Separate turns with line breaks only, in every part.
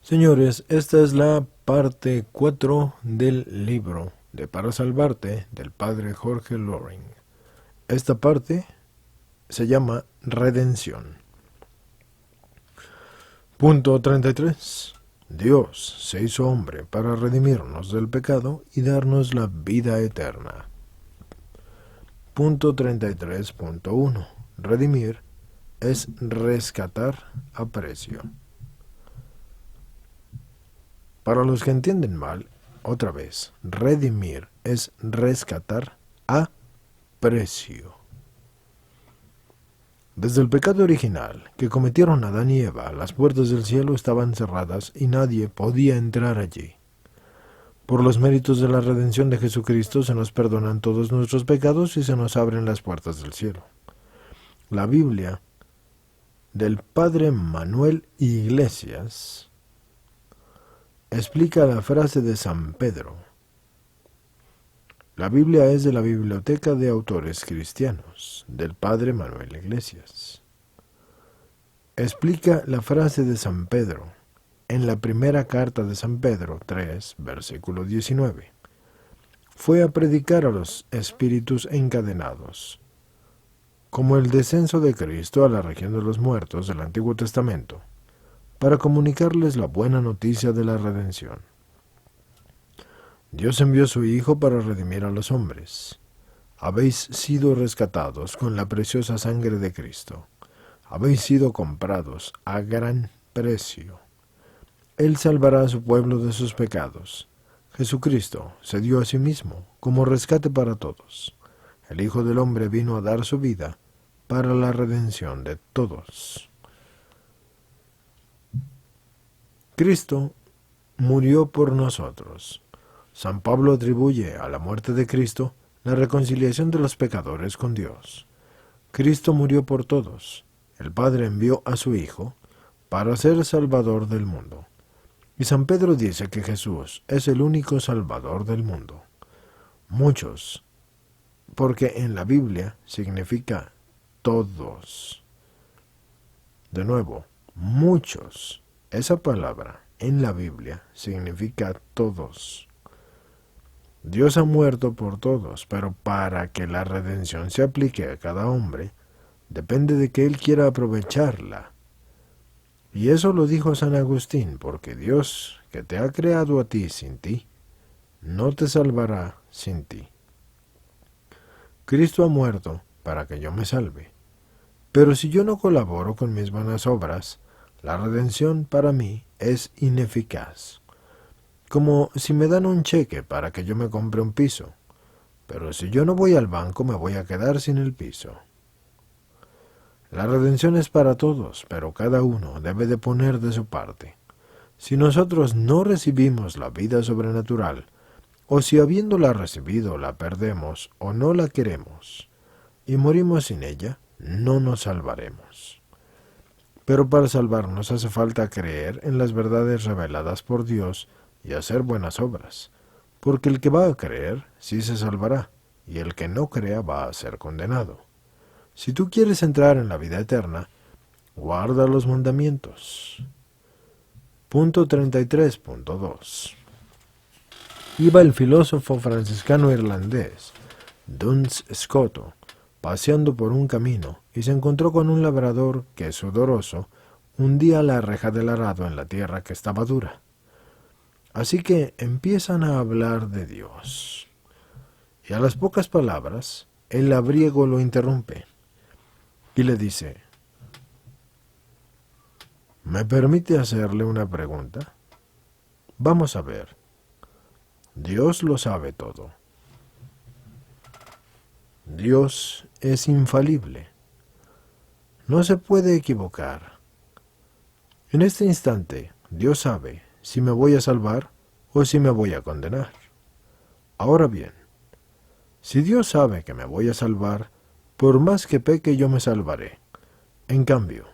Señores, esta es la parte 4 del libro de Para Salvarte del padre Jorge Loring. Esta parte se llama Redención. Punto 33. Dios se hizo hombre para redimirnos del pecado y darnos la vida eterna. Punto 33.1. Redimir es rescatar a precio. Para los que entienden mal, otra vez, redimir es rescatar a precio. Desde el pecado original que cometieron Adán y Eva, las puertas del cielo estaban cerradas y nadie podía entrar allí. Por los méritos de la redención de Jesucristo se nos perdonan todos nuestros pecados y se nos abren las puertas del cielo. La Biblia del padre Manuel Iglesias explica la frase de San Pedro. La Biblia es de la Biblioteca de Autores Cristianos, del padre Manuel Iglesias. Explica la frase de San Pedro en la primera carta de San Pedro 3, versículo 19. Fue a predicar a los espíritus encadenados, como el descenso de Cristo a la región de los muertos del Antiguo Testamento, para comunicarles la buena noticia de la redención. Dios envió a su Hijo para redimir a los hombres. Habéis sido rescatados con la preciosa sangre de Cristo. Habéis sido comprados a gran precio. Él salvará a su pueblo de sus pecados. Jesucristo se dio a sí mismo como rescate para todos. El Hijo del Hombre vino a dar su vida para la redención de todos. Cristo murió por nosotros. San Pablo atribuye a la muerte de Cristo la reconciliación de los pecadores con Dios. Cristo murió por todos. El Padre envió a su Hijo para ser Salvador del mundo. Y San Pedro dice que Jesús es el único Salvador del mundo. Muchos, porque en la Biblia significa todos. De nuevo, muchos. Esa palabra en la Biblia significa todos. Dios ha muerto por todos, pero para que la redención se aplique a cada hombre, depende de que Él quiera aprovecharla. Y eso lo dijo San Agustín, porque Dios, que te ha creado a ti sin ti, no te salvará sin ti. Cristo ha muerto para que yo me salve. Pero si yo no colaboro con mis buenas obras, la redención para mí es ineficaz. Como si me dan un cheque para que yo me compre un piso, pero si yo no voy al banco me voy a quedar sin el piso. La redención es para todos, pero cada uno debe de poner de su parte. Si nosotros no recibimos la vida sobrenatural, o si habiéndola recibido la perdemos o no la queremos, y morimos sin ella, no nos salvaremos. Pero para salvarnos hace falta creer en las verdades reveladas por Dios y hacer buenas obras, porque el que va a creer sí se salvará, y el que no crea va a ser condenado. Si tú quieres entrar en la vida eterna, guarda los mandamientos. Punto 33.2. Iba el filósofo franciscano irlandés, Duns Scoto, paseando por un camino y se encontró con un labrador que, sudoroso, hundía la reja del arado en la tierra que estaba dura. Así que empiezan a hablar de Dios. Y a las pocas palabras, el labriego lo interrumpe y le dice: ¿me permite hacerle una pregunta? Vamos a ver. Dios lo sabe todo. Dios es infalible. No se puede equivocar. En este instante, Dios sabe si me voy a salvar o si me voy a condenar. Ahora bien, si Dios sabe que me voy a salvar, por más que peque yo me salvaré. En cambio,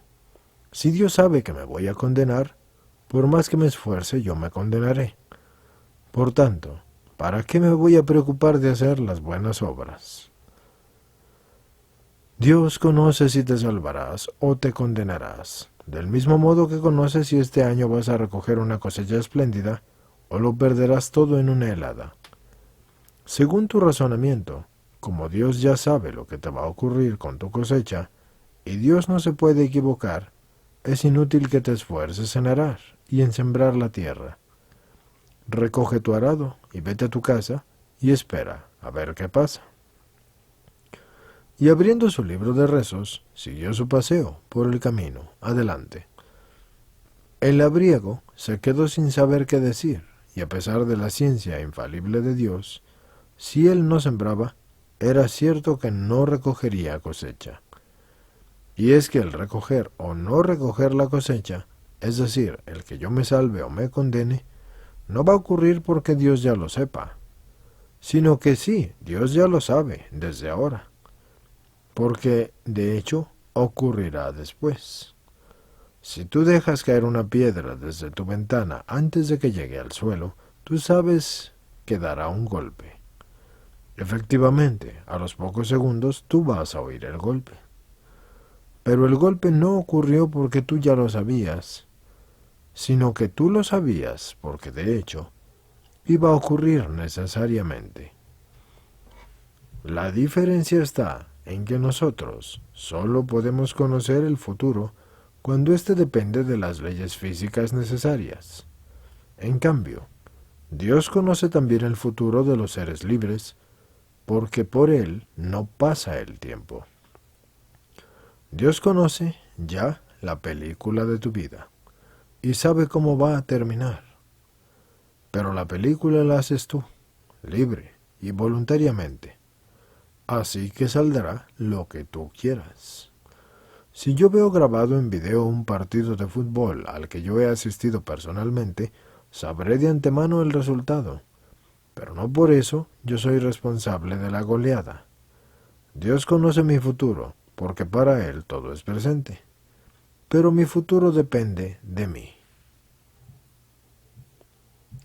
si Dios sabe que me voy a condenar, por más que me esfuerce yo me condenaré. Por tanto, ¿para qué me voy a preocupar de hacer las buenas obras? Dios conoce si te salvarás o te condenarás. Del mismo modo que conoces si este año vas a recoger una cosecha espléndida o lo perderás todo en una helada. Según tu razonamiento, como Dios ya sabe lo que te va a ocurrir con tu cosecha, y Dios no se puede equivocar, es inútil que te esfuerces en arar y en sembrar la tierra. Recoge tu arado y vete a tu casa y espera a ver qué pasa. Y abriendo su libro de rezos, siguió su paseo por el camino, adelante. El labriego se quedó sin saber qué decir, y a pesar de la ciencia infalible de Dios, si él no sembraba, era cierto que no recogería cosecha. Y es que el recoger o no recoger la cosecha, es decir, el que yo me salve o me condene, no va a ocurrir porque Dios ya lo sepa, sino que sí, Dios ya lo sabe desde ahora, porque de hecho ocurrirá después. Si tú dejas caer una piedra desde tu ventana antes de que llegue al suelo, tú sabes que dará un golpe. Efectivamente, a los pocos segundos tú vas a oír el golpe. Pero el golpe no ocurrió porque tú ya lo sabías, sino que tú lo sabías porque de hecho iba a ocurrir necesariamente. La diferencia está en que nosotros solo podemos conocer el futuro cuando éste depende de las leyes físicas necesarias. En cambio, Dios conoce también el futuro de los seres libres, porque por él no pasa el tiempo. Dios conoce ya la película de tu vida y sabe cómo va a terminar. Pero la película la haces tú, libre y voluntariamente. Así que saldrá lo que tú quieras. Si yo veo grabado en video un partido de fútbol al que yo he asistido personalmente, sabré de antemano el resultado. Pero no por eso yo soy responsable de la goleada. Dios conoce mi futuro, porque para Él todo es presente. Pero mi futuro depende de mí.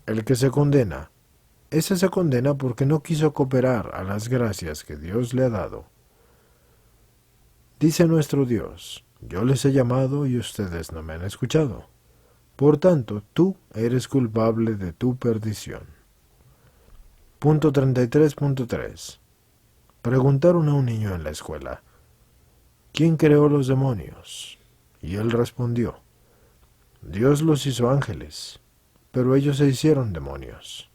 El que se condena, ese se condena porque no quiso cooperar a las gracias que Dios le ha dado. Dice nuestro Dios, yo les he llamado y ustedes no me han escuchado. Por tanto, tú eres culpable de tu perdición. Punto 33.3. Preguntaron a un niño en la escuela, ¿quién creó los demonios? Y él respondió, Dios los hizo ángeles, pero ellos se hicieron demonios.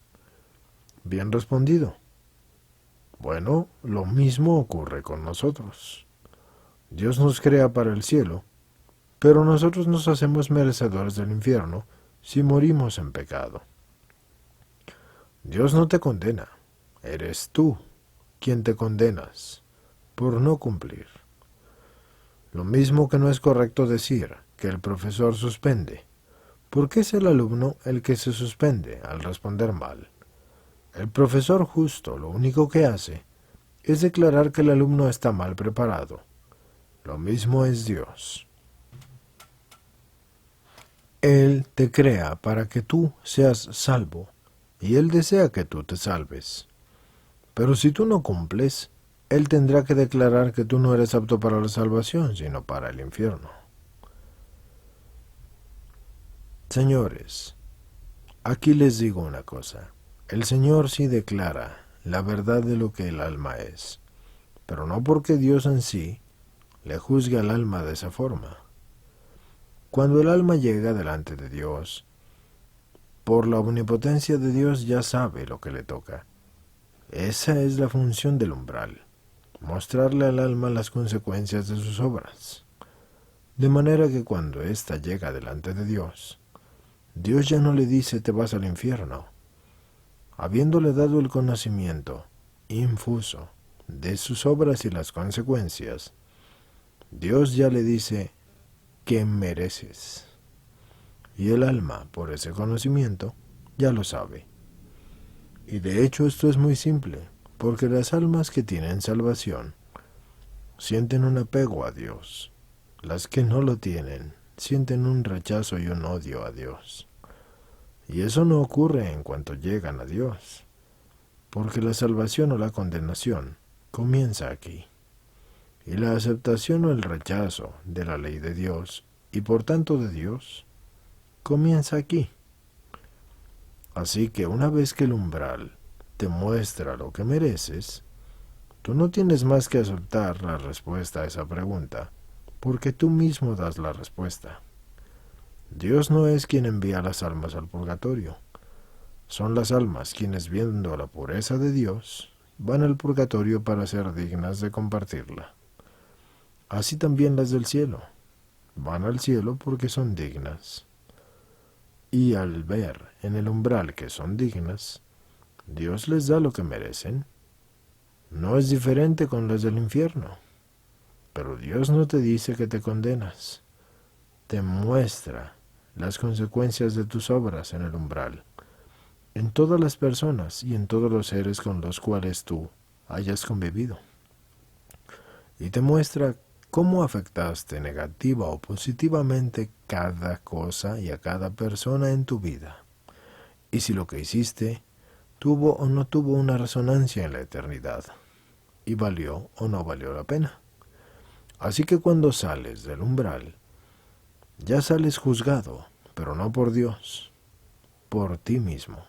Bien respondido. Bueno, lo mismo ocurre con nosotros. Dios nos crea para el cielo, pero nosotros nos hacemos merecedores del infierno si morimos en pecado. Dios no te condena, eres tú quien te condenas por no cumplir. Lo mismo que no es correcto decir que el profesor suspende, porque es el alumno el que se suspende al responder mal. El profesor justo lo único que hace es declarar que el alumno está mal preparado. Lo mismo es Dios. Él te crea para que tú seas salvo, y Él desea que tú te salves. Pero si tú no cumples, Él tendrá que declarar que tú no eres apto para la salvación, sino para el infierno. Señores, aquí les digo una cosa. El Señor sí declara la verdad de lo que el alma es, pero no porque Dios en sí le juzgue al alma de esa forma. Cuando el alma llega delante de Dios, por la omnipotencia de Dios ya sabe lo que le toca. Esa es la función del umbral, mostrarle al alma las consecuencias de sus obras. De manera que cuando ésta llega delante de Dios, Dios ya no le dice te vas al infierno. Habiéndole dado el conocimiento infuso de sus obras y las consecuencias, Dios ya le dice que mereces. Y el alma, por ese conocimiento, ya lo sabe. Y de hecho esto es muy simple, porque las almas que tienen salvación sienten un apego a Dios. Las que no lo tienen sienten un rechazo y un odio a Dios. Y eso no ocurre en cuanto llegan a Dios, porque la salvación o la condenación comienza aquí. Y la aceptación o el rechazo de la ley de Dios y por tanto de Dios, comienza aquí. Así que una vez que el umbral te muestra lo que mereces, tú no tienes más que aceptar la respuesta a esa pregunta, porque tú mismo das la respuesta. Dios no es quien envía las almas al purgatorio. Son las almas quienes, viendo la pureza de Dios, van al purgatorio para ser dignas de compartirla. Así también las del cielo. Van al cielo porque son dignas. Y al ver en el umbral que son dignas, Dios les da lo que merecen. No es diferente con las del infierno. Pero Dios no te dice que te condenas. Te muestra las consecuencias de tus obras en el umbral, en todas las personas y en todos los seres con los cuales tú hayas convivido. Y te muestra cómo afectaste negativa o positivamente cada cosa y a cada persona en tu vida. Y si lo que hiciste tuvo o no tuvo una resonancia en la eternidad, y valió o no valió la pena. Así que cuando sales del umbral, ya sales juzgado, pero no por Dios, por ti mismo.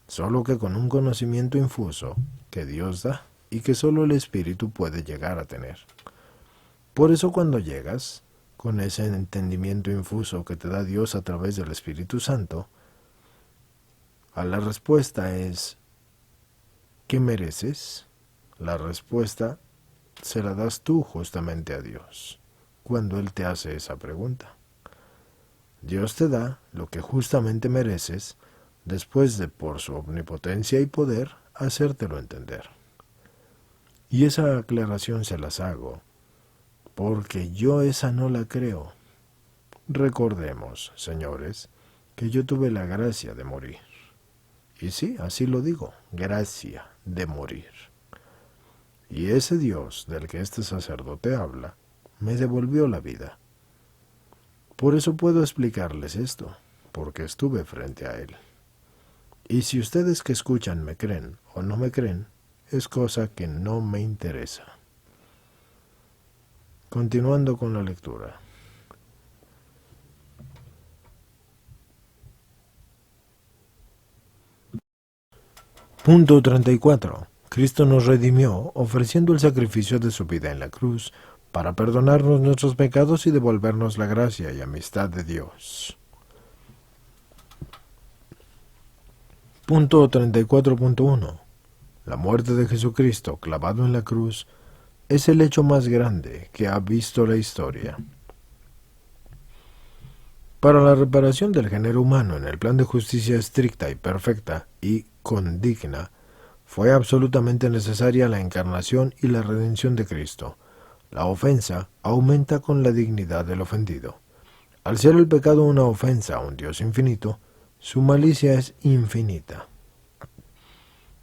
Solo que con un conocimiento infuso que Dios da y que solo el Espíritu puede llegar a tener. Por eso cuando llegas, con ese entendimiento infuso que te da Dios a través del Espíritu Santo, a la respuesta es, ¿qué mereces? La respuesta se la das tú justamente a Dios, cuando Él te hace esa pregunta. Dios te da lo que justamente mereces, después de, por su omnipotencia y poder, hacértelo entender. Y esa aclaración se las hago, porque yo esa no la creo. Recordemos, señores, que yo tuve la gracia de morir. Y sí, así lo digo, gracia de morir. Y ese Dios del que este sacerdote habla, me devolvió la vida. Por eso puedo explicarles esto, porque estuve frente a Él. Y si ustedes que escuchan me creen o no me creen, es cosa que no me interesa. Continuando con la lectura. Punto 34. Cristo nos redimió ofreciendo el sacrificio de su vida en la cruz para perdonarnos nuestros pecados y devolvernos la gracia y amistad de Dios. Punto 34.1. La muerte de Jesucristo clavado en la cruz es el hecho más grande que ha visto la historia. Para la reparación del género humano en el plan de justicia estricta y perfecta y condigna, fue absolutamente necesaria la encarnación y la redención de Cristo. La ofensa aumenta con la dignidad del ofendido. Al ser el pecado una ofensa a un Dios infinito, su malicia es infinita.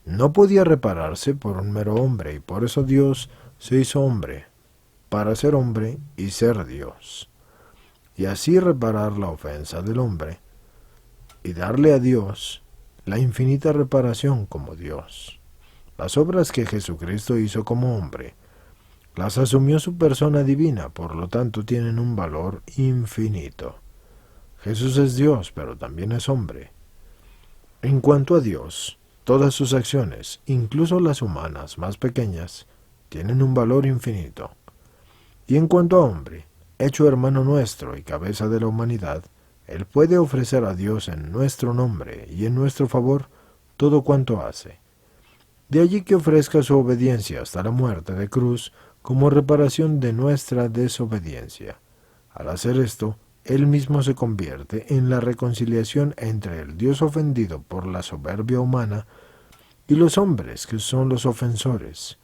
No podía repararse por un mero hombre, y por eso Dios se hizo hombre, para ser hombre y ser Dios, y así reparar la ofensa del hombre, y darle a Dios la infinita reparación como Dios. Las obras que Jesucristo hizo como hombre, las asumió su persona divina, por lo tanto tienen un valor infinito. Jesús es Dios, pero también es hombre. En cuanto a Dios, todas sus acciones, incluso las humanas más pequeñas, tienen un valor infinito. Y en cuanto a hombre, hecho hermano nuestro y cabeza de la humanidad, Él puede ofrecer a Dios en nuestro nombre y en nuestro favor todo cuanto hace. De allí que ofrezca su obediencia hasta la muerte de cruz como reparación de nuestra desobediencia. Al hacer esto, Él mismo se convierte en la reconciliación entre el Dios ofendido por la soberbia humana y los hombres que son los ofensores.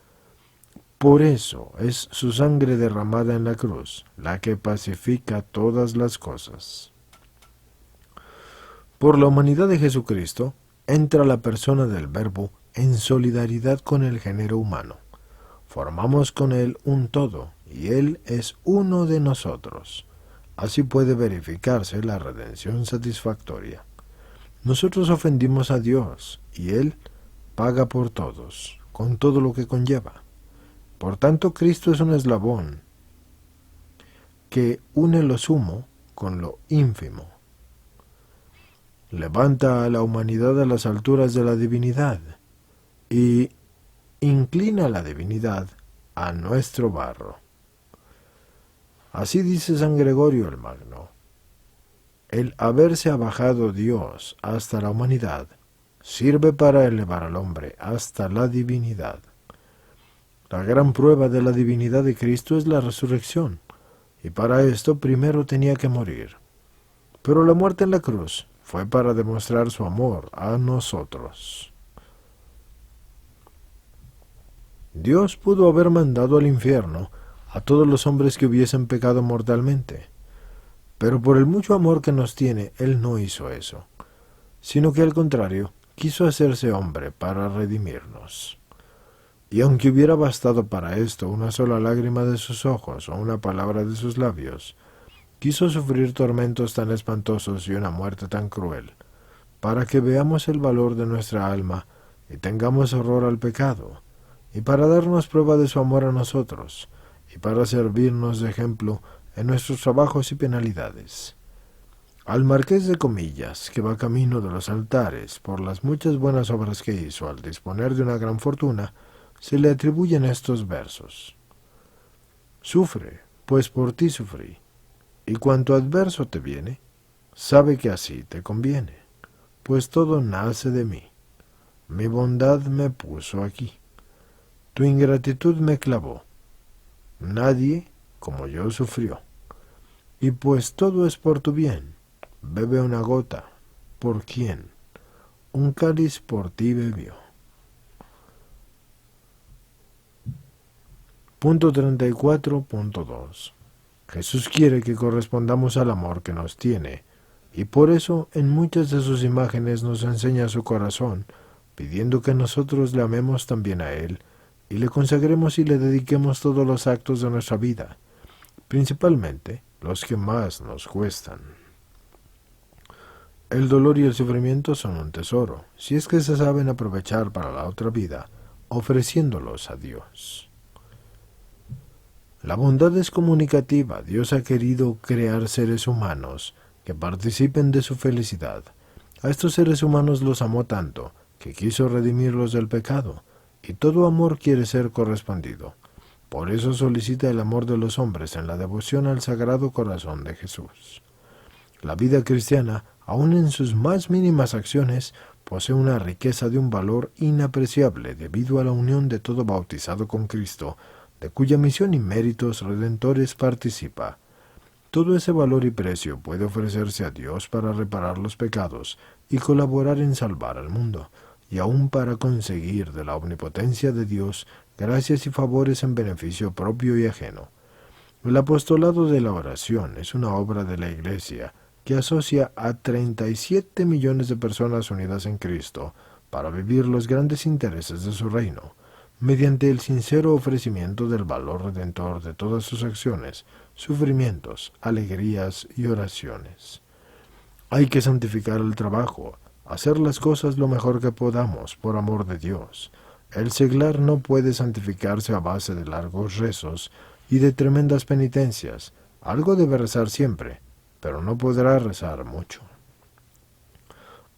Por eso es su sangre derramada en la cruz, la que pacifica todas las cosas. Por la humanidad de Jesucristo, entra la persona del Verbo en solidaridad con el género humano. Formamos con Él un todo, y Él es uno de nosotros. Así puede verificarse la redención satisfactoria. Nosotros ofendimos a Dios, y Él paga por todos, con todo lo que conlleva. Por tanto, Cristo es un eslabón que une lo sumo con lo ínfimo. Levanta a la humanidad a las alturas de la divinidad y inclina la divinidad a nuestro barro. Así dice San Gregorio el Magno: el haberse abajado Dios hasta la humanidad sirve para elevar al hombre hasta la divinidad. La gran prueba de la divinidad de Cristo es la resurrección, y para esto primero tenía que morir. Pero la muerte en la cruz fue para demostrar su amor a nosotros. Dios pudo haber mandado al infierno a todos los hombres que hubiesen pecado mortalmente, pero por el mucho amor que nos tiene, Él no hizo eso, sino que al contrario, quiso hacerse hombre para redimirnos. Y aunque hubiera bastado para esto una sola lágrima de sus ojos o una palabra de sus labios, quiso sufrir tormentos tan espantosos y una muerte tan cruel, para que veamos el valor de nuestra alma y tengamos horror al pecado, y para darnos prueba de su amor a nosotros, y para servirnos de ejemplo en nuestros trabajos y penalidades. Al Marqués de Comillas, que va camino de los altares por las muchas buenas obras que hizo al disponer de una gran fortuna, se le atribuyen estos versos: sufre, pues por ti sufrí, y cuanto adverso te viene, sabe que así te conviene, pues todo nace de mí. Mi bondad me puso aquí, tu ingratitud me clavó, nadie como yo sufrió, y pues todo es por tu bien, bebe una gota, ¿por quién? Un cáliz por ti bebió. Punto 34.2. Jesús quiere que correspondamos al amor que nos tiene, y por eso en muchas de sus imágenes nos enseña su corazón, pidiendo que nosotros le amemos también a Él, y le consagremos y le dediquemos todos los actos de nuestra vida, principalmente los que más nos cuestan. El dolor y el sufrimiento son un tesoro, si es que se saben aprovechar para la otra vida, ofreciéndolos a Dios. La bondad es comunicativa. Dios ha querido crear seres humanos que participen de su felicidad. A estos seres humanos los amó tanto que quiso redimirlos del pecado, y todo amor quiere ser correspondido. Por eso solicita el amor de los hombres en la devoción al Sagrado Corazón de Jesús. La vida cristiana, aun en sus más mínimas acciones, posee una riqueza de un valor inapreciable debido a la unión de todo bautizado con Cristo, de cuya misión y méritos redentores participa. Todo ese valor y precio puede ofrecerse a Dios para reparar los pecados y colaborar en salvar al mundo, y aún para conseguir de la omnipotencia de Dios gracias y favores en beneficio propio y ajeno. El apostolado de la oración es una obra de la Iglesia que asocia a 37 millones de personas unidas en Cristo para vivir los grandes intereses de su reino, mediante el sincero ofrecimiento del valor redentor de todas sus acciones, sufrimientos, alegrías y oraciones. Hay que santificar el trabajo, hacer las cosas lo mejor que podamos por amor de Dios. El seglar no puede santificarse a base de largos rezos y de tremendas penitencias. Algo debe rezar siempre, pero no podrá rezar mucho.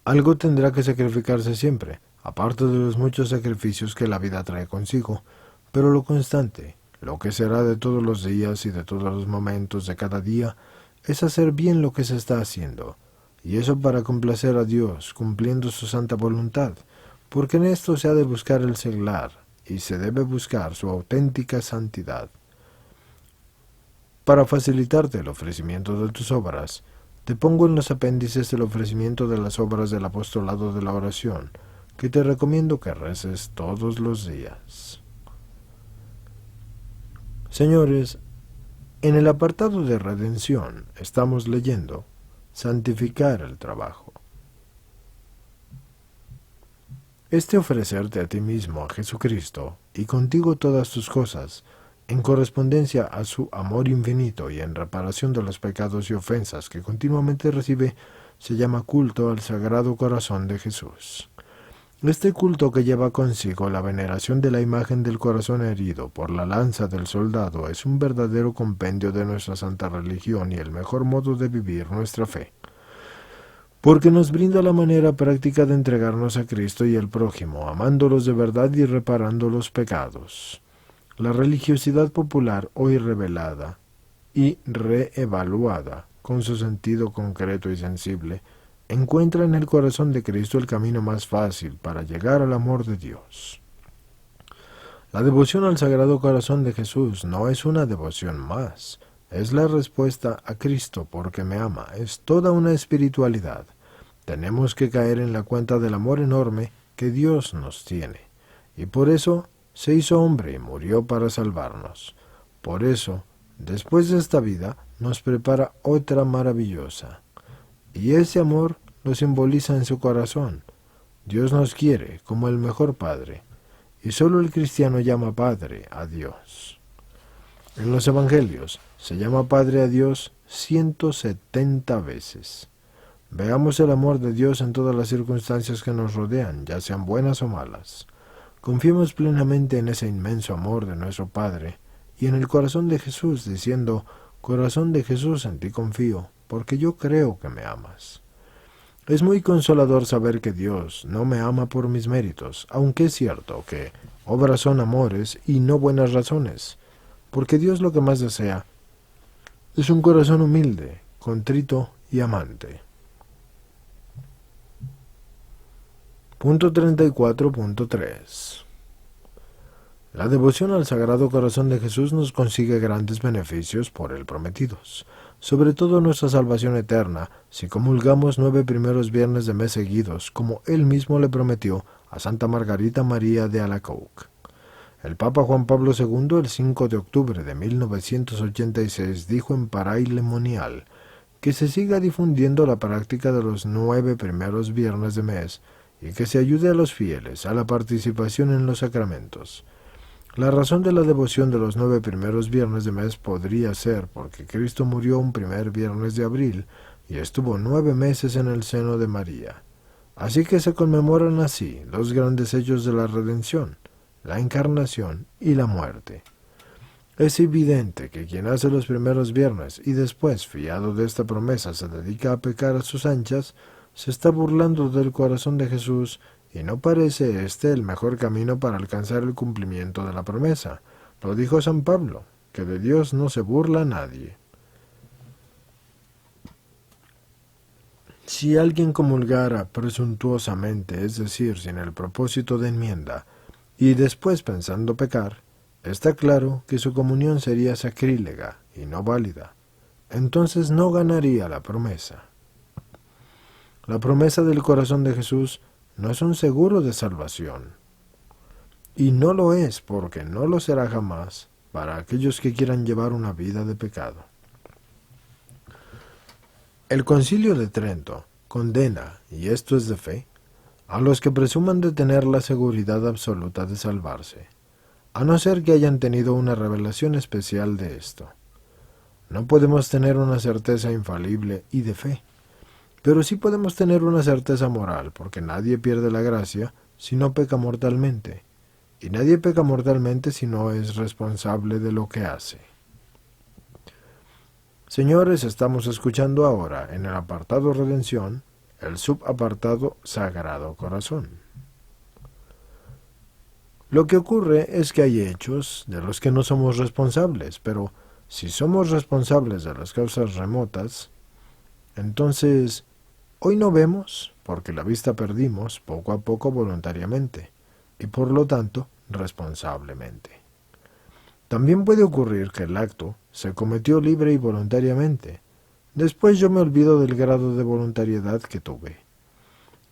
Algo tendrá que sacrificarse siempre, aparte de los muchos sacrificios que la vida trae consigo, pero lo constante, lo que será de todos los días y de todos los momentos de cada día, es hacer bien lo que se está haciendo, y eso para complacer a Dios, cumpliendo su santa voluntad, porque en esto se ha de buscar el seglar, y se debe buscar su auténtica santidad. Para facilitarte el ofrecimiento de tus obras, te pongo en los apéndices el ofrecimiento de las obras del apostolado de la oración, que te recomiendo que reces todos los días. Señores, en el apartado de redención estamos leyendo santificar el trabajo. Este ofrecerte a ti mismo, a Jesucristo, y contigo todas tus cosas, en correspondencia a su amor infinito y en reparación de los pecados y ofensas que continuamente recibe, se llama culto al Sagrado Corazón de Jesús. Este culto, que lleva consigo la veneración de la imagen del corazón herido por la lanza del soldado, es un verdadero compendio de nuestra santa religión y el mejor modo de vivir nuestra fe, porque nos brinda la manera práctica de entregarnos a Cristo y al prójimo, amándolos de verdad y reparando los pecados. La religiosidad popular, hoy revelada y reevaluada con su sentido concreto y sensible, encuentra en el corazón de Cristo el camino más fácil para llegar al amor de Dios. La devoción al Sagrado Corazón de Jesús no es una devoción más, es la respuesta a Cristo porque me ama, es toda una espiritualidad. Tenemos que caer en la cuenta del amor enorme que Dios nos tiene, y por eso se hizo hombre y murió para salvarnos. Por eso, después de esta vida, nos prepara otra maravillosa. Y ese amor lo simboliza en su corazón. Dios nos quiere como el mejor Padre, y solo el cristiano llama Padre a Dios. En los Evangelios se llama Padre a Dios 170 veces. Veamos el amor de Dios en todas las circunstancias que nos rodean, ya sean buenas o malas. Confiemos plenamente en ese inmenso amor de nuestro Padre y en el corazón de Jesús, diciendo: Corazón de Jesús, en ti confío, porque yo creo que me amas. Es muy consolador saber que Dios no me ama por mis méritos, aunque es cierto que obras son amores y no buenas razones, porque Dios lo que más desea es un corazón humilde, contrito y amante. Punto 34.3. La devoción al Sagrado Corazón de Jesús nos consigue grandes beneficios por él prometidos, sobre todo nuestra salvación eterna, si comulgamos 9 primeros viernes de mes seguidos, como él mismo le prometió a Santa Margarita María de Alacoque. El Papa Juan Pablo II, el 5 de octubre de 1986, dijo en Paraillemonial que se siga difundiendo la práctica de los 9 primeros viernes de mes y que se ayude a los fieles a la participación en los sacramentos. La razón de la devoción de los 9 primeros viernes de mes podría ser porque Cristo murió un primer viernes de abril y estuvo 9 meses en el seno de María. Así que se conmemoran así los grandes hechos de la redención, la encarnación y la muerte. Es evidente que quien hace los primeros viernes y después, fiado de esta promesa, se dedica a pecar a sus anchas, se está burlando del corazón de Jesús, y no parece este el mejor camino para alcanzar el cumplimiento de la promesa. Lo dijo San Pablo, que de Dios no se burla nadie. Si alguien comulgara presuntuosamente, es decir, sin el propósito de enmienda, y después pensando pecar, está claro que su comunión sería sacrílega y no válida. Entonces no ganaría la promesa. La promesa del corazón de Jesús no es un seguro de salvación. Y no lo es porque no lo será jamás para aquellos que quieran llevar una vida de pecado. El Concilio de Trento condena, y esto es de fe, a los que presuman de tener la seguridad absoluta de salvarse, a no ser que hayan tenido una revelación especial de esto. No podemos tener una certeza infalible y de fe, pero sí podemos tener una certeza moral, porque nadie pierde la gracia si no peca mortalmente, y nadie peca mortalmente si no es responsable de lo que hace. Señores, estamos escuchando ahora en el apartado Redención, el subapartado Sagrado Corazón. Lo que ocurre es que hay hechos de los que no somos responsables, pero si somos responsables de las causas remotas, entonces hoy no vemos porque la vista perdimos poco a poco voluntariamente y por lo tanto responsablemente. También puede ocurrir que el acto se cometió libre y voluntariamente. Después yo me olvido del grado de voluntariedad que tuve.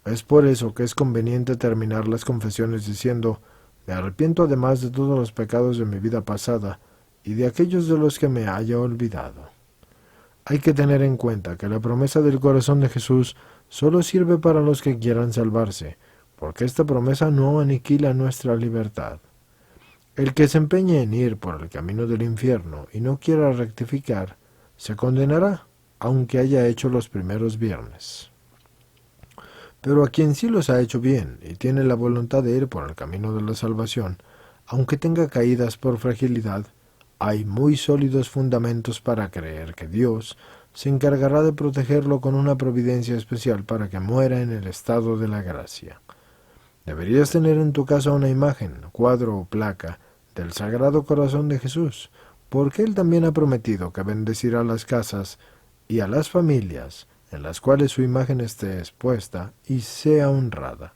Es por eso que es conveniente terminar las confesiones diciendo: me arrepiento además de todos los pecados de mi vida pasada y de aquellos de los que me haya olvidado. Hay que tener en cuenta que la promesa del corazón de Jesús solo sirve para los que quieran salvarse, porque esta promesa no aniquila nuestra libertad. El que se empeñe en ir por el camino del infierno y no quiera rectificar, se condenará, aunque haya hecho los primeros viernes. Pero a quien sí los ha hecho bien y tiene la voluntad de ir por el camino de la salvación, aunque tenga caídas por fragilidad, hay muy sólidos fundamentos para creer que Dios se encargará de protegerlo con una providencia especial para que muera en el estado de la gracia. Deberías tener en tu casa una imagen, cuadro o placa del Sagrado Corazón de Jesús, porque Él también ha prometido que bendecirá las casas y a las familias en las cuales su imagen esté expuesta y sea honrada.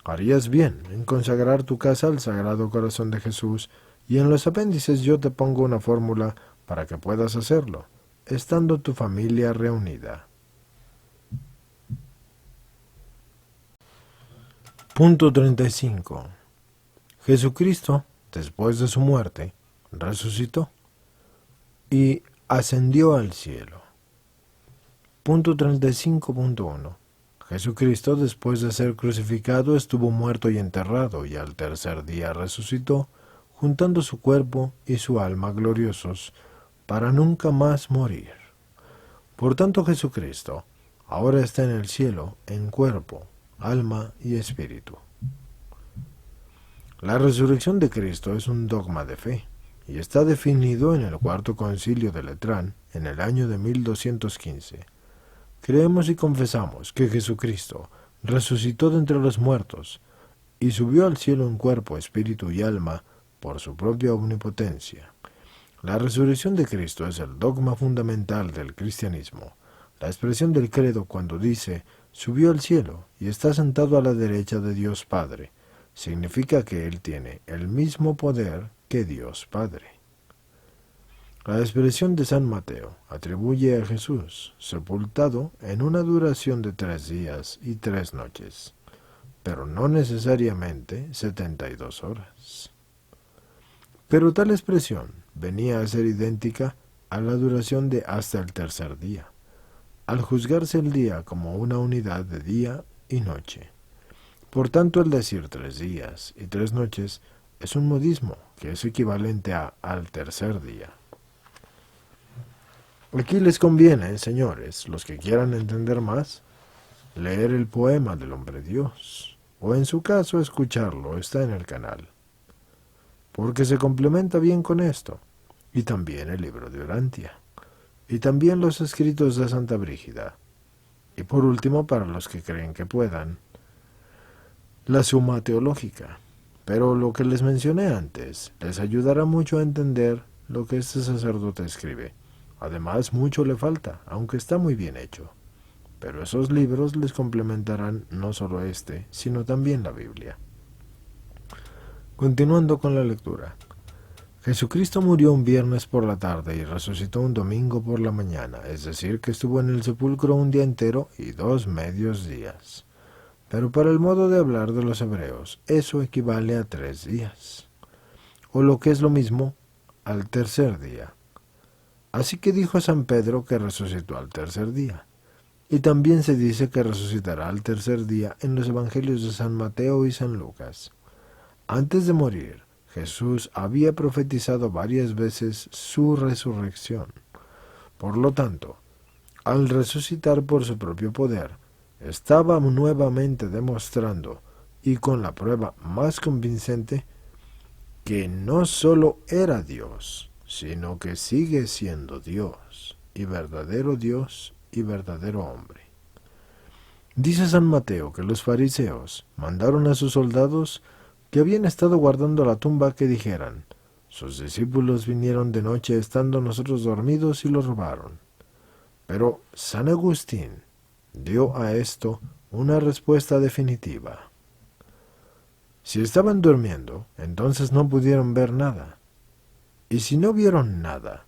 Harías bien en consagrar tu casa al Sagrado Corazón de Jesús, y en los apéndices yo te pongo una fórmula para que puedas hacerlo, estando tu familia reunida. Punto 35. Jesucristo, después de su muerte, resucitó y ascendió al cielo. Punto 35.1. Jesucristo, después de ser crucificado, estuvo muerto y enterrado, y al tercer día resucitó, juntando su cuerpo y su alma gloriosos, para nunca más morir. Por tanto, Jesucristo ahora está en el cielo, en cuerpo, alma y espíritu. La resurrección de Cristo es un dogma de fe, y está definido en el Cuarto Concilio de Letrán, en el año de 1215. Creemos y confesamos que Jesucristo resucitó de entre los muertos y subió al cielo en cuerpo, espíritu y alma por su propia omnipotencia. La resurrección de Cristo es el dogma fundamental del cristianismo. La expresión del credo cuando dice subió al cielo y está sentado a la derecha de Dios Padre significa que Él tiene el mismo poder que Dios Padre. La expresión de San Mateo atribuye a Jesús sepultado en una duración de 3 días y 3 noches, pero no necesariamente 72 horas. Pero tal expresión venía a ser idéntica a la duración de hasta el tercer día, al juzgarse el día como una unidad de día y noche. Por tanto, el decir 3 días y 3 noches es un modismo que es equivalente a al tercer día. Aquí les conviene, señores, los que quieran entender más, leer el poema del hombre Dios, o en su caso escucharlo, está en el canal, porque se complementa bien con esto, y también el libro de Orantia, y también los escritos de Santa Brígida, y por último, para los que creen que puedan, la Suma Teológica. Pero lo que les mencioné antes les ayudará mucho a entender lo que este sacerdote escribe. Además, mucho le falta, aunque está muy bien hecho. Pero esos libros les complementarán no solo este, sino también la Biblia. Continuando con la lectura. Jesucristo murió un viernes por la tarde y resucitó un domingo por la mañana, es decir, que estuvo en el sepulcro un día entero y 2 medios días. Pero para el modo de hablar de los hebreos, eso equivale a 3 días. O lo que es lo mismo, al tercer día. Así que dijo San Pedro que resucitó al tercer día. Y también se dice que resucitará al tercer día en los evangelios de San Mateo y San Lucas. Antes de morir, Jesús había profetizado varias veces su resurrección. Por lo tanto, al resucitar por su propio poder, estaba nuevamente demostrando, y con la prueba más convincente, que no sólo era Dios, sino que sigue siendo Dios y verdadero hombre. Dice San Mateo que los fariseos mandaron a sus soldados que habían estado guardando la tumba que dijeran, sus discípulos vinieron de noche estando nosotros dormidos y lo robaron. Pero San Agustín dio a esto una respuesta definitiva. Si estaban durmiendo, entonces no pudieron ver nada. Y si no vieron nada,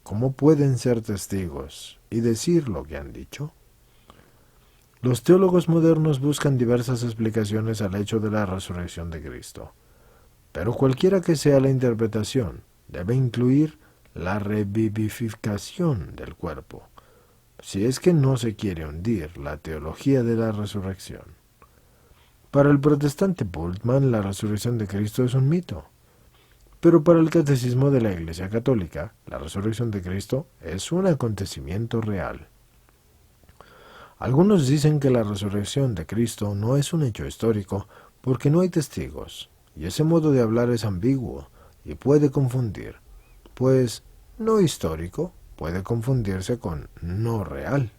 ¿cómo pueden ser testigos y decir lo que han dicho? Los teólogos modernos buscan diversas explicaciones al hecho de la resurrección de Cristo, pero cualquiera que sea la interpretación, debe incluir la revivificación del cuerpo, si es que no se quiere hundir la teología de la resurrección. Para el protestante Bultmann, la resurrección de Cristo es un mito. Pero para el catecismo de la Iglesia Católica, la resurrección de Cristo es un acontecimiento real. Algunos dicen que la resurrección de Cristo no es un hecho histórico porque no hay testigos, y ese modo de hablar es ambiguo y puede confundir, pues no histórico puede confundirse con no real.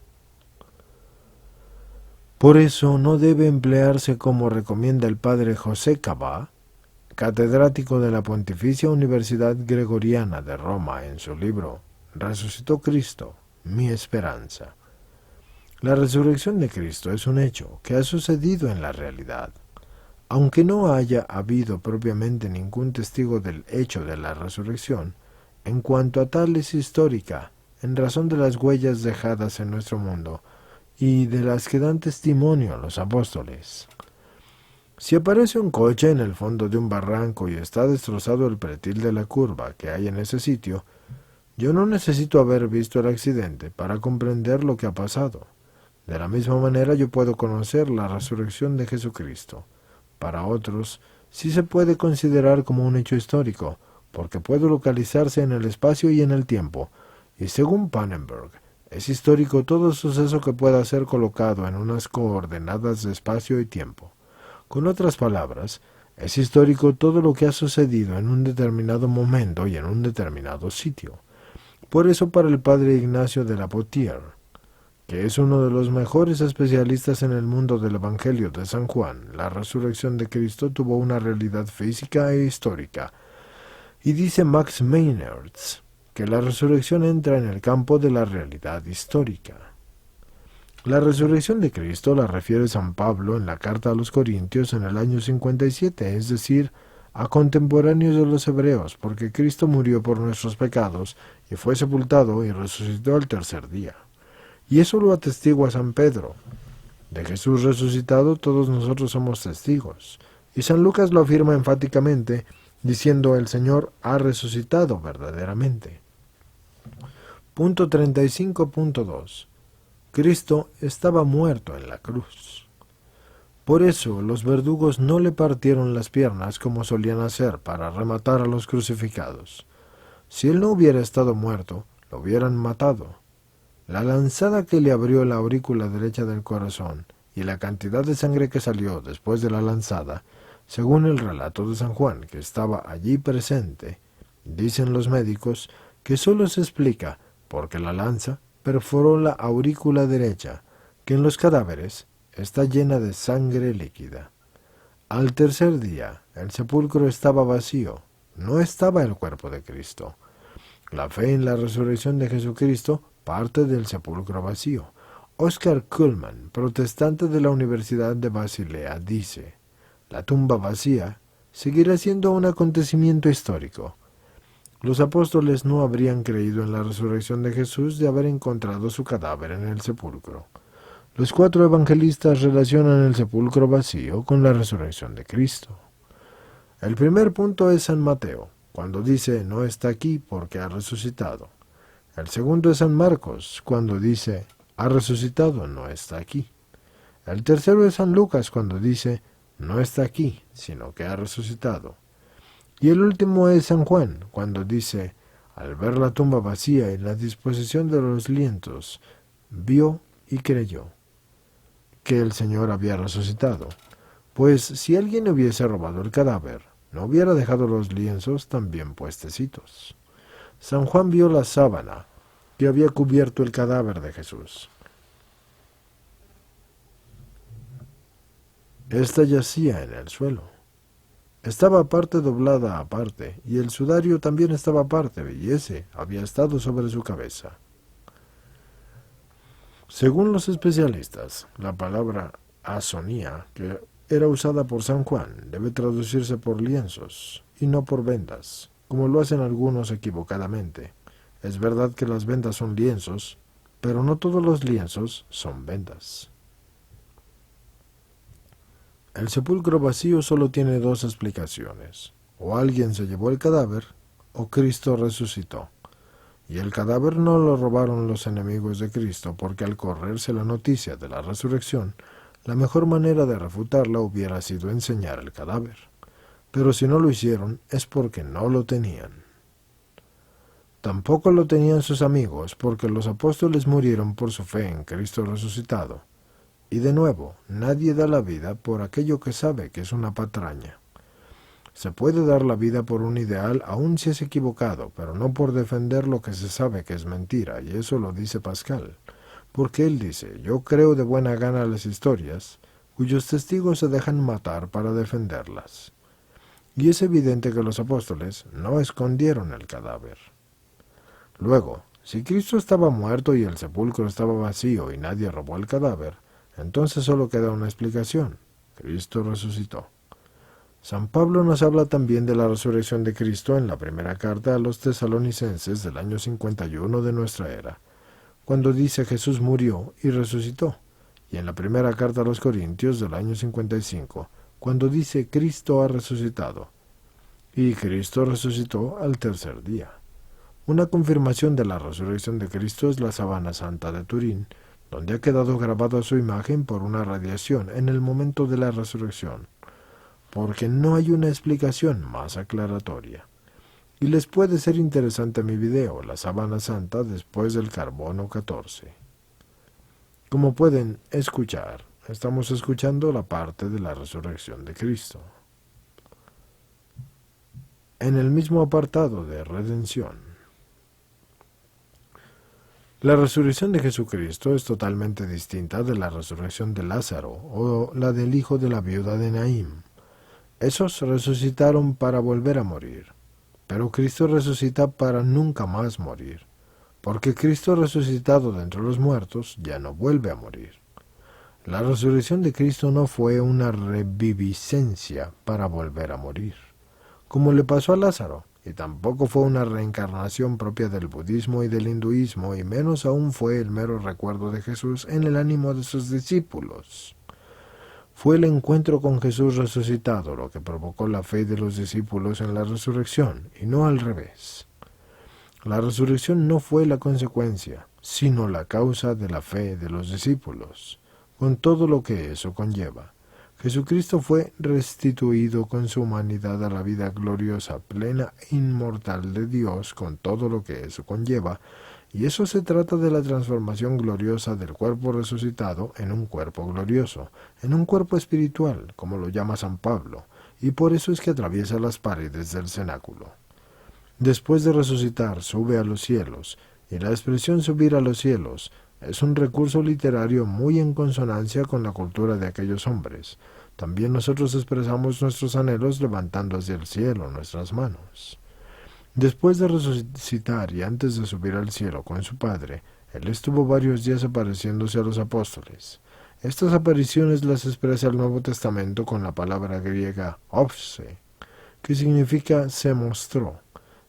Por eso no debe emplearse como recomienda el padre José Cabá, catedrático de la Pontificia Universidad Gregoriana de Roma, en su libro Resucitó Cristo, mi esperanza. La resurrección de Cristo es un hecho que ha sucedido en la realidad. Aunque no haya habido propiamente ningún testigo del hecho de la resurrección, en cuanto a tal es histórica, en razón de las huellas dejadas en nuestro mundo y de las que dan testimonio los apóstoles. Si aparece un coche en el fondo de un barranco y está destrozado el pretil de la curva que hay en ese sitio, yo no necesito haber visto el accidente para comprender lo que ha pasado. De la misma manera yo puedo conocer la resurrección de Jesucristo. Para otros, sí se puede considerar como un hecho histórico, porque puede localizarse en el espacio y en el tiempo, y según Pannenberg, es histórico todo suceso que pueda ser colocado en unas coordenadas de espacio y tiempo. Con otras palabras, es histórico todo lo que ha sucedido en un determinado momento y en un determinado sitio. Por eso para el padre Ignacio de la Potier, que es uno de los mejores especialistas en el mundo del Evangelio de San Juan, la resurrección de Cristo tuvo una realidad física e histórica. Y dice Max Meinertz que la resurrección entra en el campo de la realidad histórica. La resurrección de Cristo la refiere San Pablo en la carta a los Corintios en el año 57, es decir, a contemporáneos de los hebreos, porque Cristo murió por nuestros pecados y fue sepultado y resucitó al tercer día. Y eso lo atestigua San Pedro. De Jesús resucitado todos nosotros somos testigos. Y San Lucas lo afirma enfáticamente, diciendo el Señor ha resucitado verdaderamente. Punto 35.2. Cristo estaba muerto en la cruz. Por eso los verdugos no le partieron las piernas como solían hacer para rematar a los crucificados. Si él no hubiera estado muerto, lo hubieran matado. La lanzada que le abrió la aurícula derecha del corazón y la cantidad de sangre que salió después de la lanzada, según el relato de San Juan, que estaba allí presente, dicen los médicos que sólo se explica porque la lanza perforó la aurícula derecha, que en los cadáveres está llena de sangre líquida. Al tercer día, el sepulcro estaba vacío, no estaba el cuerpo de Cristo. La fe en la resurrección de Jesucristo parte del sepulcro vacío. Oscar Kuhlmann, protestante de la Universidad de Basilea, dice: la tumba vacía seguirá siendo un acontecimiento histórico. Los apóstoles no habrían creído en la resurrección de Jesús de haber encontrado su cadáver en el sepulcro. Los 4 evangelistas relacionan el sepulcro vacío con la resurrección de Cristo. El primer punto es San Mateo, cuando dice no está aquí porque ha resucitado. El segundo es San Marcos, cuando dice ha resucitado, no está aquí. El tercero es San Lucas, cuando dice no está aquí, sino que ha resucitado. Y el último es San Juan, cuando dice, al ver la tumba vacía y la disposición de los lienzos, vio y creyó que el Señor había resucitado. Pues si alguien hubiese robado el cadáver, no hubiera dejado los lienzos también puestecitos. San Juan vio la sábana que había cubierto el cadáver de Jesús. Esta yacía en el suelo. Estaba aparte doblada aparte, y el sudario también estaba aparte, y ese había estado sobre su cabeza. Según los especialistas, la palabra asonía, que era usada por San Juan, debe traducirse por lienzos, y no por vendas, como lo hacen algunos equivocadamente. Es verdad que las vendas son lienzos, pero no todos los lienzos son vendas. El sepulcro vacío solo tiene 2 explicaciones. O alguien se llevó el cadáver, o Cristo resucitó. Y el cadáver no lo robaron los enemigos de Cristo, porque al correrse la noticia de la resurrección, la mejor manera de refutarla hubiera sido enseñar el cadáver. Pero si no lo hicieron, es porque no lo tenían. Tampoco lo tenían sus amigos, porque los apóstoles murieron por su fe en Cristo resucitado. Y de nuevo, nadie da la vida por aquello que sabe que es una patraña. Se puede dar la vida por un ideal aun si es equivocado, pero no por defender lo que se sabe que es mentira, y eso lo dice Pascal. Porque él dice, yo creo de buena gana las historias, cuyos testigos se dejan matar para defenderlas. Y es evidente que los apóstoles no escondieron el cadáver. Luego, si Cristo estaba muerto y el sepulcro estaba vacío y nadie robó el cadáver, entonces solo queda una explicación. Cristo resucitó. San Pablo nos habla también de la resurrección de Cristo en la primera carta a los tesalonicenses del año 51 de nuestra era, cuando dice Jesús murió y resucitó, y en la primera carta a los Corintios del año 55, cuando dice Cristo ha resucitado, y Cristo resucitó al tercer día. Una confirmación de la resurrección de Cristo es la Sábana Santa de Turín, donde ha quedado grabada su imagen por una radiación en el momento de la resurrección, porque no hay una explicación más aclaratoria. Y les puede ser interesante mi video, la Sábana Santa después del carbono 14. Como pueden escuchar, estamos escuchando la parte de la resurrección de Cristo. En el mismo apartado de redención. La resurrección de Jesucristo es totalmente distinta de la resurrección de Lázaro o la del hijo de la viuda de Naín. Esos resucitaron para volver a morir, pero Cristo resucita para nunca más morir, porque Cristo resucitado de entre los muertos ya no vuelve a morir. La resurrección de Cristo no fue una reviviscencia para volver a morir, como le pasó a Lázaro, y tampoco fue una reencarnación propia del budismo y del hinduismo, y menos aún fue el mero recuerdo de Jesús en el ánimo de sus discípulos. Fue el encuentro con Jesús resucitado lo que provocó la fe de los discípulos en la resurrección, y no al revés. La resurrección no fue la consecuencia, sino la causa de la fe de los discípulos, con todo lo que eso conlleva. Jesucristo fue restituido con su humanidad a la vida gloriosa, plena e inmortal de Dios, con todo lo que eso conlleva, y eso se trata de la transformación gloriosa del cuerpo resucitado en un cuerpo glorioso, en un cuerpo espiritual, como lo llama San Pablo, y por eso es que atraviesa las paredes del cenáculo. Después de resucitar, sube a los cielos, y la expresión subir a los cielos es un recurso literario muy en consonancia con la cultura de aquellos hombres. También nosotros expresamos nuestros anhelos levantando hacia el cielo nuestras manos. Después de resucitar y antes de subir al cielo con su Padre, Él estuvo varios días apareciéndose a los apóstoles. Estas apariciones las expresa el Nuevo Testamento con la palabra griega «όφησε», que significa «se mostró»,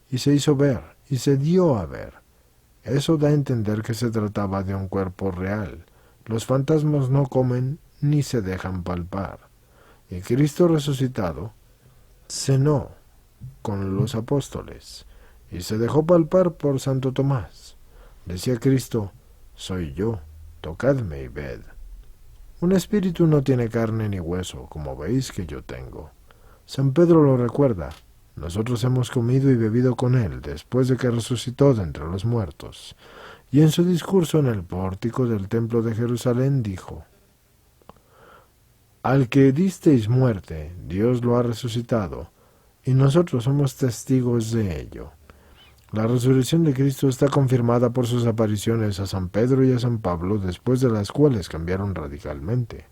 y se hizo ver, y se dio a ver. Eso da a entender que se trataba de un cuerpo real. Los fantasmas no comen ni se dejan palpar. Y Cristo resucitado cenó con los apóstoles y se dejó palpar por Santo Tomás. Decía Cristo, soy yo, tocadme y ved. Un espíritu no tiene carne ni hueso, como veis que yo tengo. San Pedro lo recuerda. Nosotros hemos comido y bebido con él después de que resucitó de entre los muertos. Y en su discurso en el pórtico del templo de Jerusalén dijo, al que disteis muerte, Dios lo ha resucitado, y nosotros somos testigos de ello. La resurrección de Cristo está confirmada por sus apariciones a San Pedro y a San Pablo, después de las cuales cambiaron radicalmente.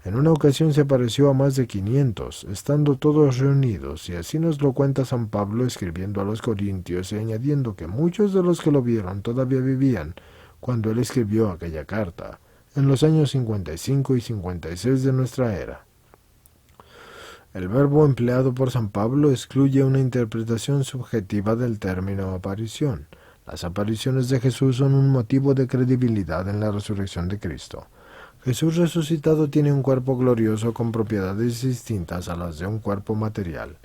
En una ocasión se apareció a más de 500, estando todos reunidos, y así nos lo cuenta San Pablo escribiendo a los Corintios y añadiendo que muchos de los que lo vieron todavía vivían cuando él escribió aquella carta, en los años 55 y 56 de nuestra era. El verbo empleado por San Pablo excluye una interpretación subjetiva del término aparición. Las apariciones de Jesús son un motivo de credibilidad en la resurrección de Cristo. Jesús resucitado tiene un cuerpo glorioso con propiedades distintas a las de un cuerpo material.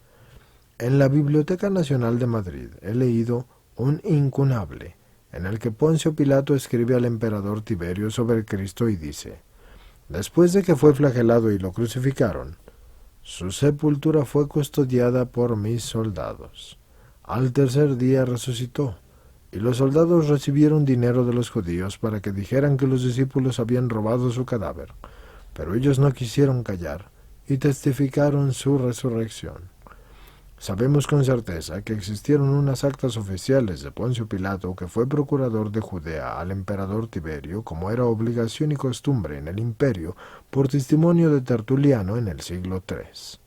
En la Biblioteca Nacional de Madrid he leído un incunable, en el que Poncio Pilato escribe al emperador Tiberio sobre Cristo y dice, después de que fue flagelado y lo crucificaron, su sepultura fue custodiada por mis soldados. Al tercer día resucitó, y los soldados recibieron dinero de los judíos para que dijeran que los discípulos habían robado su cadáver. pero ellos no quisieron callar y testificaron su resurrección. Sabemos con certeza que existieron unas actas oficiales de Poncio Pilato, que fue procurador de Judea al emperador Tiberio, como era obligación y costumbre en el imperio, por testimonio de Tertuliano en el siglo III.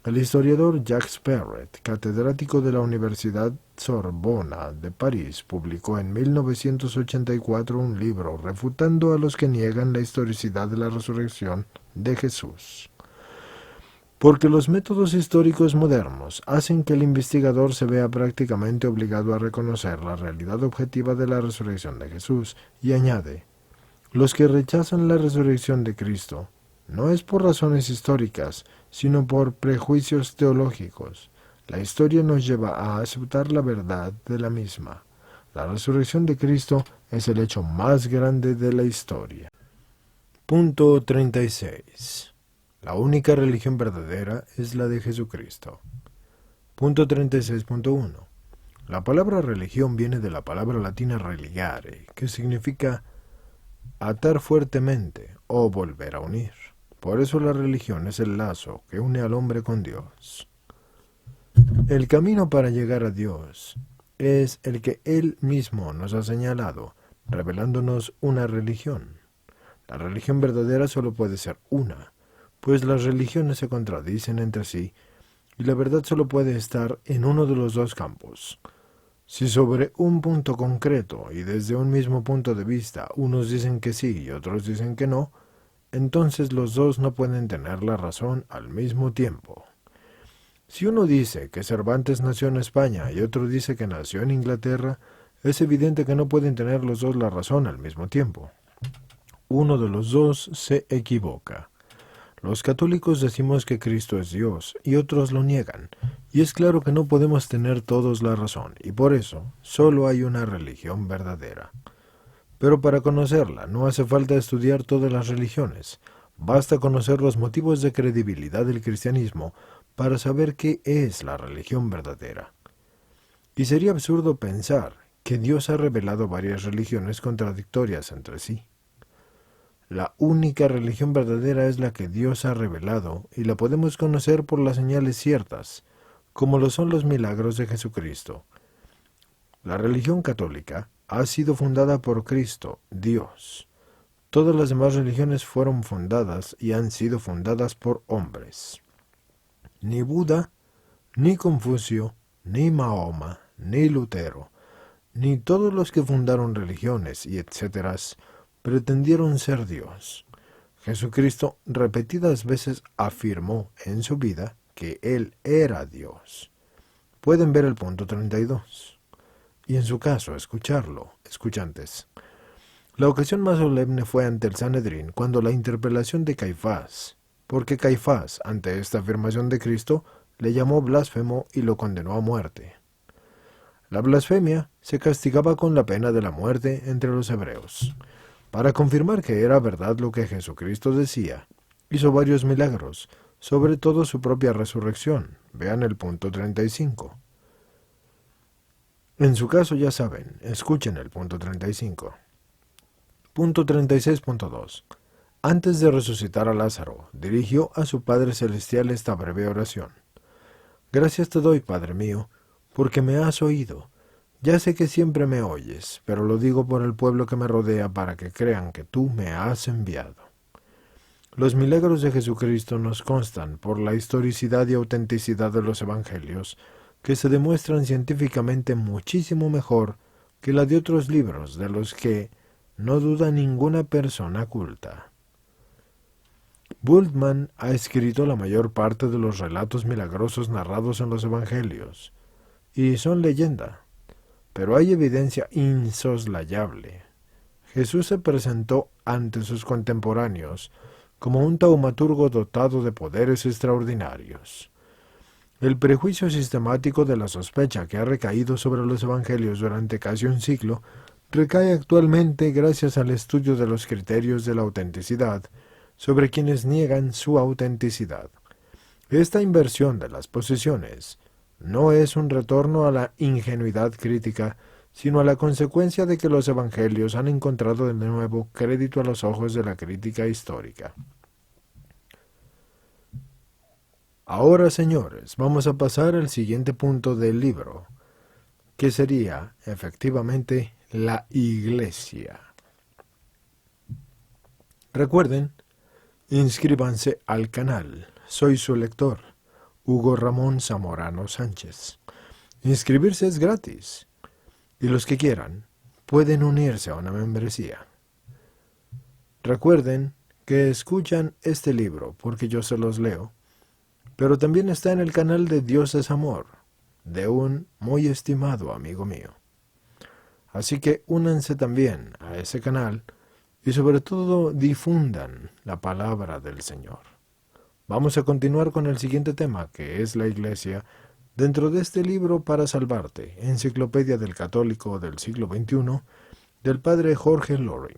El historiador Jacques Perret, catedrático de la Universidad Sorbona de París, publicó en 1984 un libro refutando a los que niegan la historicidad de la resurrección de Jesús. Porque los métodos históricos modernos hacen que el investigador se vea prácticamente obligado a reconocer la realidad objetiva de la resurrección de Jesús, y añade, los que rechazan la resurrección de Cristo no es por razones históricas, sino por prejuicios teológicos. La historia nos lleva a aceptar la verdad de la misma. La resurrección de Cristo es el hecho más grande de la historia. Punto 36. La única religión verdadera es la de Jesucristo. Punto 36.1. La palabra religión viene de la palabra latina religare, que significa atar fuertemente o volver a unir. Por eso la religión es el lazo que une al hombre con Dios. El camino para llegar a Dios es el que Él mismo nos ha señalado, revelándonos una religión. La religión verdadera solo puede ser una, pues las religiones se contradicen entre sí, y la verdad solo puede estar en uno de los dos campos. Si sobre un punto concreto y desde un mismo punto de vista unos dicen que sí y otros dicen que no, entonces los dos no pueden tener la razón al mismo tiempo. Si uno dice que Cervantes nació en España y otro dice que nació en Inglaterra, es evidente que no pueden tener los dos la razón al mismo tiempo. Uno de los dos se equivoca. Los católicos decimos que Cristo es Dios y otros lo niegan, y es claro que no podemos tener todos la razón, y por eso solo hay una religión verdadera. Pero para conocerla no hace falta estudiar todas las religiones, basta conocer los motivos de credibilidad del cristianismo para saber qué es la religión verdadera. Y sería absurdo pensar que Dios ha revelado varias religiones contradictorias entre sí. La única religión verdadera es la que Dios ha revelado, y la podemos conocer por las señales ciertas, como lo son los milagros de Jesucristo. La religión católica ha sido fundada por Cristo, Dios. Todas las demás religiones fueron fundadas y han sido fundadas por hombres. Ni Buda, ni Confucio, ni Mahoma, ni Lutero, ni todos los que fundaron religiones y etcétera, pretendieron ser Dios. Jesucristo repetidas veces afirmó en su vida que Él era Dios. Pueden ver el punto 32. Y en su caso, escucharlo, escuchantes. La ocasión más solemne fue ante el Sanedrín, cuando la interpelación de Caifás, porque Caifás, ante esta afirmación de Cristo, le llamó blasfemo y lo condenó a muerte. La blasfemia se castigaba con la pena de la muerte entre los hebreos. Para confirmar que era verdad lo que Jesucristo decía, hizo varios milagros, sobre todo su propia resurrección. Vean el punto 35. En su caso ya saben, escuchen el punto 35. Punto 36.2. Antes de resucitar a Lázaro, dirigió a su Padre Celestial esta breve oración. Gracias te doy, Padre mío, porque me has oído. Ya sé que siempre me oyes, pero lo digo por el pueblo que me rodea para que crean que tú me has enviado. Los milagros de Jesucristo nos constan por la historicidad y autenticidad de los evangelios, que se demuestran científicamente muchísimo mejor que la de otros libros de los que no duda ninguna persona culta. Bultmann ha escrito la mayor parte de los relatos milagrosos narrados en los evangelios, y son leyenda. Pero hay evidencia insoslayable. Jesús se presentó ante sus contemporáneos como un taumaturgo dotado de poderes extraordinarios. El prejuicio sistemático de la sospecha que ha recaído sobre los evangelios durante casi un siglo recae actualmente gracias al estudio de los criterios de la autenticidad sobre quienes niegan su autenticidad. Esta inversión de las posiciones no es un retorno a la ingenuidad crítica, sino a la consecuencia de que los evangelios han encontrado de nuevo crédito a los ojos de la crítica histórica. Ahora, señores, vamos a pasar al siguiente punto del libro, que sería, efectivamente, la iglesia. Recuerden, inscríbanse al canal. Soy su lector, Hugo Ramón Zamorano Sánchez. Inscribirse es gratis, y los que quieran pueden unirse a una membresía. Recuerden que escuchan este libro porque yo se los leo, pero también está en el canal de Dios es Amor, de un muy estimado amigo mío. Así que únanse también a ese canal y sobre todo difundan la palabra del Señor. Vamos a continuar con el siguiente tema, que es la iglesia, dentro de este libro Para Salvarte, Enciclopedia del Católico del siglo XXI, del padre Jorge Loring.